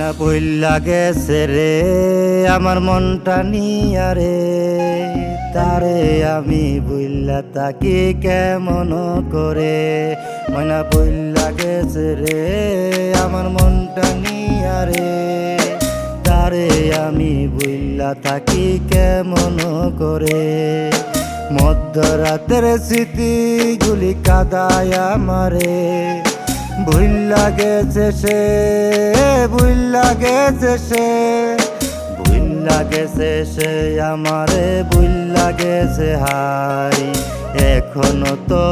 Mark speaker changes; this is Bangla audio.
Speaker 1: ময়না বইলা গেছে রে আমার মনটা নিয়া রে, তারে আমি বইলা তাকি কেমন করে। ময়না বইলা গেছে রে আমার মনটা নিয়া রে, তারে আমি বইলা তাকি কেমন করে। মধ্যরাতের স্মৃতিগুলি কাদায় আমারে, ভুইল্লা গেছে সে, ভুইল্লা গেছে সে, ভুইল্লা গেছে সে আমারে, ভুইল্লা গেছে হাই। এখনো তো